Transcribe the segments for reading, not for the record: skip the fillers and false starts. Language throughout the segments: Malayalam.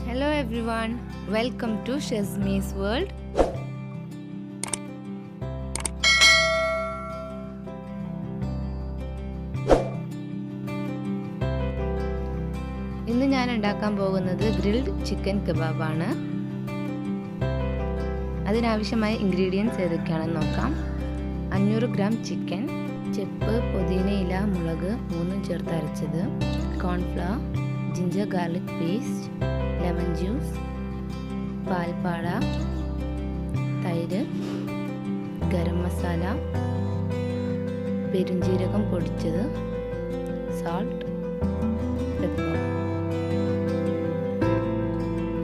Hello everyone, welcome to Shazmi's World. ഇന്ന് ഞാൻ ഉണ്ടാക്കാൻ പോകുന്നത് ഗ്രിൽഡ് ചിക്കൻ കബാബ് ആണ്. അതിനാവശ്യമായ ഇൻഗ്രീഡിയൻസ് ഏതൊക്കെയാണെന്ന് നോക്കാം. 500 ഗ്രാം ചിക്കൻ, ചെപ്പ്, പുതിനയില, മുളക് 3 ചേർത്ത് അരച്ചത്, cornflour, ginger garlic paste, lemon juice, പാൽപ്പാട, തൈര്, ഗരം മസാല, പെരുംജീരകം പൊടിച്ചത്, സാൾട്ട്, പെപ്പർ.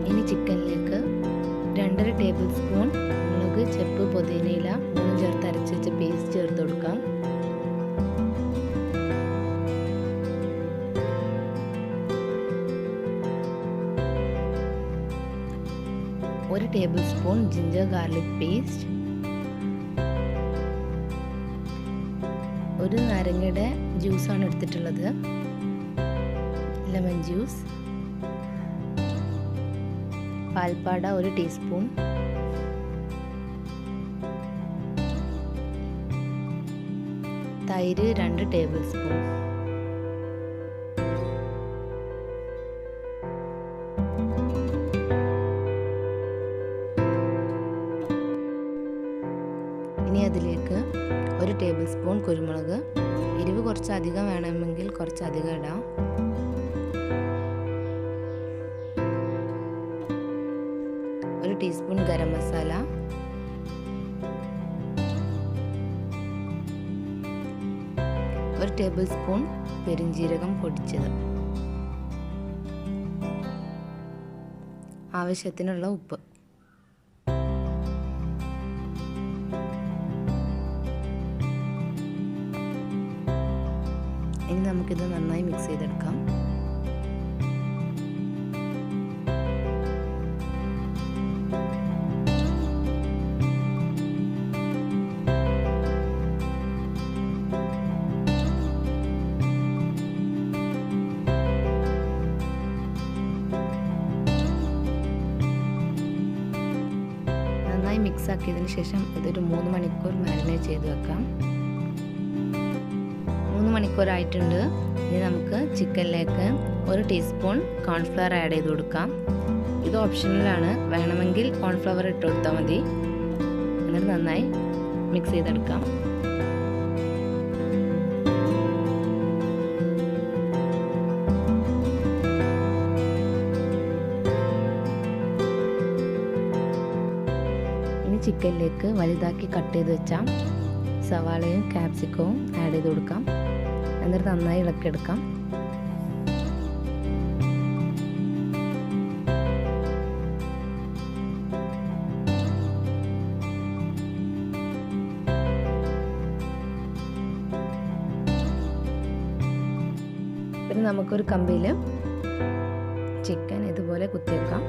ഇനി ചിക്കനിലേക്ക് 2.5 ടേബിൾ സ്പൂൺ മുളക്, ചെപ്പ്, പുതിനയില 3 ചേർത്ത് അരച്ച് വെച്ച പേസ്റ്റ് ചേർത്ത് കൊടുക്കാം. ഒരു table spoon ginger garlic paste, ഒരു നാരങ്ങയുടെ ജ്യൂസാണ് എടുത്തിട്ടുള്ളത്, ലെമൺ ജ്യൂസ്, പാൽപ്പാട 1 ടീസ്പൂൺ, തൈര് 2 ടേബിൾ സ്പൂൺ. ഇനി അതിലേക്ക് 1 ടേബിൾ സ്പൂൺ കുരുമുളക്, എരിവ് കുറച്ച് അധികം വേണമെങ്കിൽ കുറച്ച് അധികം ഇടാം. ഒരു ടീസ്പൂൺ ഗരം മസാല, ഒരു ടേബിൾ സ്പൂൺ പെരുംജീരകം പൊടിച്ചത്, ആവശ്യത്തിനുള്ള ഉപ്പ്. ഇനി നമുക്കിത് നന്നായി മിക്സ് ചെയ്തെടുക്കാം. നന്നായി മിക്സ് ആക്കിയതിന് ശേഷം ഇതൊരു 3 മണിക്കൂർ മാരിനേറ്റ് ചെയ്ത് വെക്കാം. 3 മണിക്കൂറായിട്ടുണ്ട്. ഇനി നമുക്ക് ചിക്കനിലേക്ക് 1 ടീസ്പൂൺ കോൺഫ്ലവർ ആഡ് ചെയ്ത് കൊടുക്കാം. ഇത് ഓപ്ഷണലാണ്, വേണമെങ്കിൽ കോൺഫ്ലവർ ഇട്ട് കൊടുത്താൽ മതി. എന്നിട്ട് നന്നായി മിക്സ് ചെയ്തെടുക്കാം. ഇനി ചിക്കനിലേക്ക് വലുതാക്കി കട്ട് ചെയ്ത് വെച്ച സവാളയും ക്യാപ്സിക്കവും ആഡ് ചെയ്ത് കൊടുക്കാം. എന്നിട്ട് നന്നായി ഇളക്കിയെടുക്കാം. പിന്നെ നമുക്കൊരു കമ്പിയിൽ ചിക്കൻ ഇതുപോലെ കുത്തിവെക്കാം.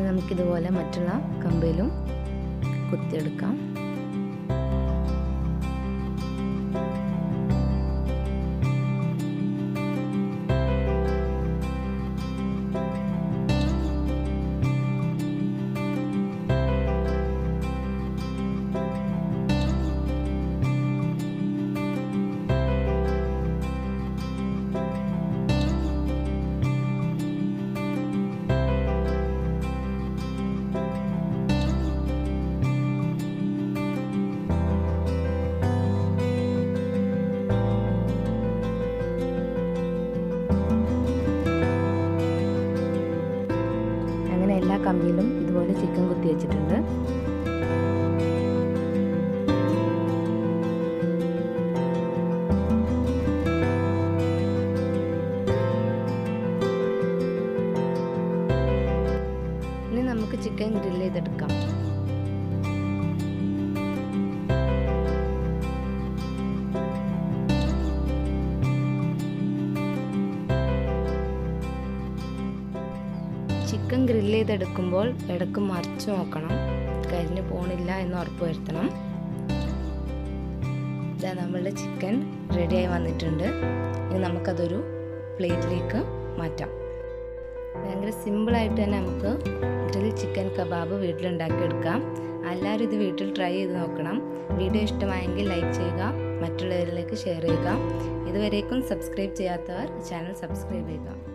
നമുക്കിതുപോലെ മറ്റുള്ള കമ്പിലും കുത്തിയെടുക്കാം. എല്ലാ കമ്പിയിലും ഇതുപോലെ ചിക്കൻ കുത്തി വെച്ചിട്ടുണ്ട്. ഗ്രില്ല് ചെയ്തെടുക്കുമ്പോൾ ഇടയ്ക്ക് മറിച്ച് നോക്കണം, കരിഞ്ഞു പോണില്ല എന്ന് ഉറപ്പ് വരുത്തണം. ഇതാ നമ്മളുടെ ചിക്കൻ റെഡിയായി വന്നിട്ടുണ്ട്. ഇനി നമുക്കതൊരു പ്ലേറ്റിലേക്ക് മാറ്റാം. ഭയങ്കര സിമ്പിളായിട്ട് തന്നെ നമുക്ക് ഗ്രിൽ ചിക്കൻ കബാബ് വീട്ടിലുണ്ടാക്കിയെടുക്കാം. എല്ലാവരും ഇത് വീട്ടിൽ ട്രൈ ചെയ്ത് നോക്കണം. വീഡിയോ ഇഷ്ടമായെങ്കിൽ ലൈക്ക് ചെയ്യുക, മറ്റുള്ളവരിലേക്ക് ഷെയർ ചെയ്യുക. ഇതുവരേക്കും സബ്സ്ക്രൈബ് ചെയ്യാത്തവർ ചാനൽ സബ്സ്ക്രൈബ് ചെയ്യുക.